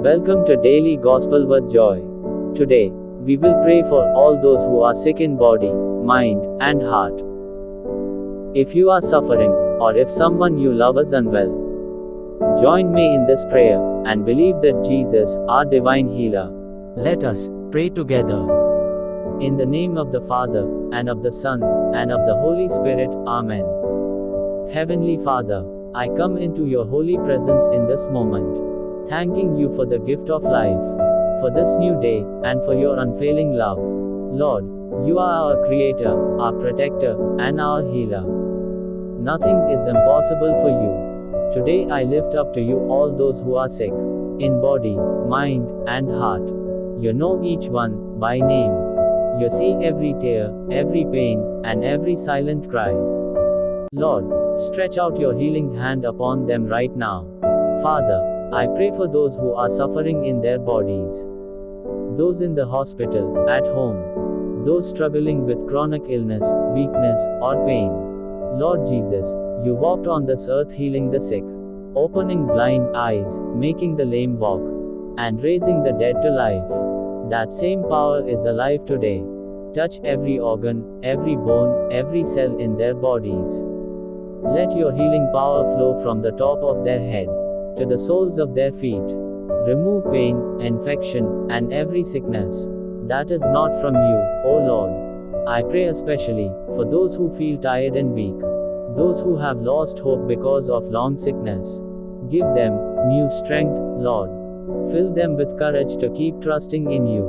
Welcome to Daily Gospel with Joy. Today, we will pray for all those who are sick in body, mind, and heart. If you are suffering, or if someone you love is unwell, join me in this prayer and believe that Jesus, our divine healer. Let us pray together. In the name of the Father, and of the Son, and of the Holy Spirit, Amen. Heavenly Father, I come into your holy presence in this moment, thanking you for the gift of life, for this new day, and for your unfailing love. Lord, you are our Creator, our Protector, and our Healer. Nothing is impossible for you. Today I lift up to you all those who are sick, in body, mind, and heart. You know each one, by name. You see every tear, every pain, and every silent cry. Lord, stretch out your healing hand upon them right now. Father, I pray for those who are suffering in their bodies, those in the hospital, at home, those struggling with chronic illness, weakness, or pain. Lord Jesus, you walked on this earth healing the sick, opening blind eyes, making the lame walk, and raising the dead to life. That same power is alive today. Touch every organ, every bone, every cell in their bodies. Let your healing power flow from the top of their head to the soles of their feet. Remove pain, infection, and every sickness that is not from you, O Lord. I pray especially for those who feel tired and weak, those who have lost hope because of long sickness. Give them new strength, Lord. Fill them with courage to keep trusting in you.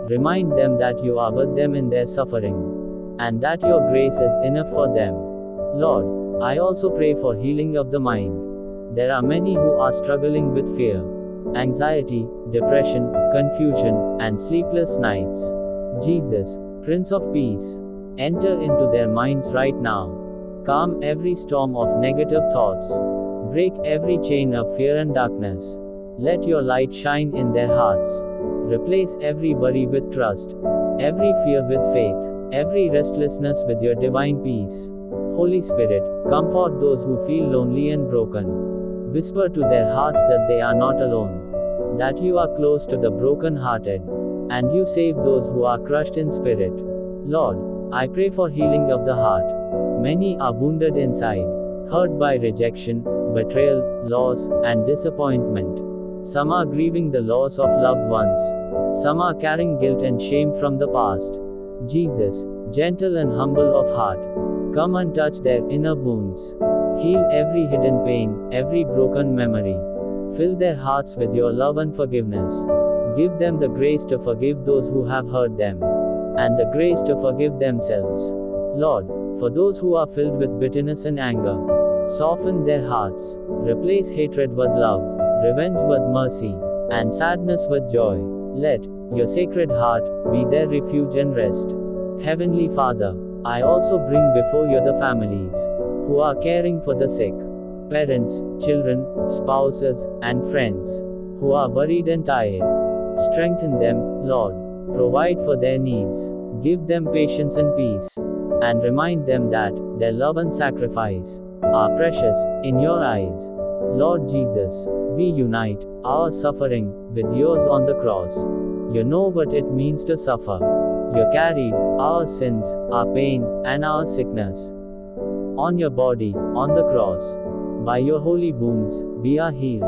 Remind them that you are with them in their suffering, and that your grace is enough for them. Lord, I also pray for healing of the mind. There are many who are struggling with fear, anxiety, depression, confusion, and sleepless nights. Jesus, Prince of Peace, enter into their minds right now. Calm every storm of negative thoughts. Break every chain of fear and darkness. Let your light shine in their hearts. Replace every worry with trust, every fear with faith, every restlessness with your divine peace. Holy Spirit, comfort those who feel lonely and broken. Whisper to their hearts that they are not alone, that you are close to the broken-hearted, and you save those who are crushed in spirit. Lord, I pray for healing of the heart. Many are wounded inside, hurt by rejection, betrayal, loss, and disappointment. Some are grieving the loss of loved ones. Some are carrying guilt and shame from the past. Jesus, gentle and humble of heart, come and touch their inner wounds. Heal every hidden pain, every broken memory. Fill their hearts with your love and forgiveness. Give them the grace to forgive those who have hurt them, and the grace to forgive themselves. Lord, for those who are filled with bitterness and anger, soften their hearts. Replace hatred with love, revenge with mercy, and sadness with joy. Let your sacred heart be their refuge and rest. Heavenly Father, I also bring before you the families who are caring for the sick, parents, children, spouses, and friends who are worried and tired. Strengthen them, Lord. Provide for their needs. Give them patience and peace. And remind them that their love and sacrifice are precious in your eyes. Lord Jesus, we unite our suffering with yours on the cross. You know what it means to suffer. You carried our sins, our pain, and our sickness on your body, on the cross. By your holy wounds, we are healed.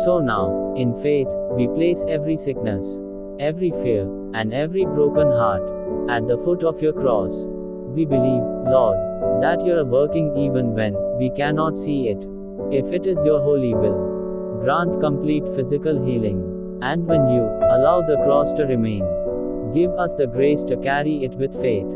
So now, in faith, we place every sickness, every fear, and every broken heart at the foot of your cross. We believe, Lord, that you are working even when we cannot see it. If it is your holy will, grant complete physical healing. And when you allow the cross to remain, give us the grace to carry it with faith,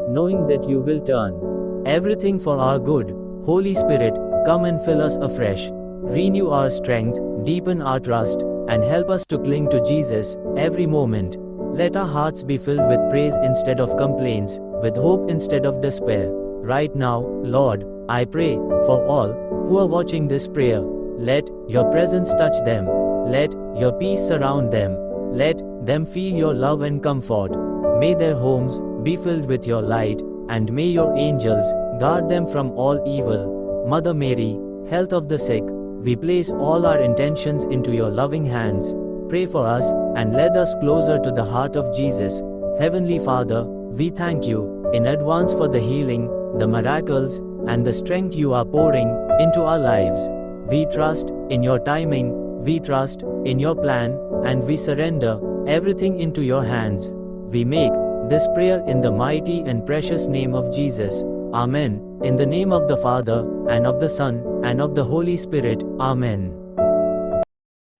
knowing that you will turn everything for our good. Holy Spirit, come and fill us afresh. Renew our strength, deepen our trust, and help us to cling to Jesus every moment. Let our hearts be filled with praise instead of complaints, with hope instead of despair. Right now, Lord, I pray for all who are watching this prayer. Let your presence touch them. Let your peace surround them. Let them feel your love and comfort. May their homes be filled with your light, and may your angels guard them from all evil. Mother Mary, health of the sick, we place all our intentions into your loving hands. Pray for us, and lead us closer to the heart of Jesus. Heavenly Father, we thank you in advance for the healing, the miracles, and the strength you are pouring into our lives. We trust in your timing, we trust in your plan, and we surrender everything into your hands. We make this prayer in the mighty and precious name of Jesus. Amen. In the name of the Father, and of the Son, and of the Holy Spirit. Amen.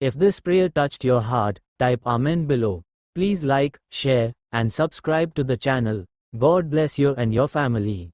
If this prayer touched your heart, type Amen below. Please like, share, and subscribe to the channel. God bless you and your family.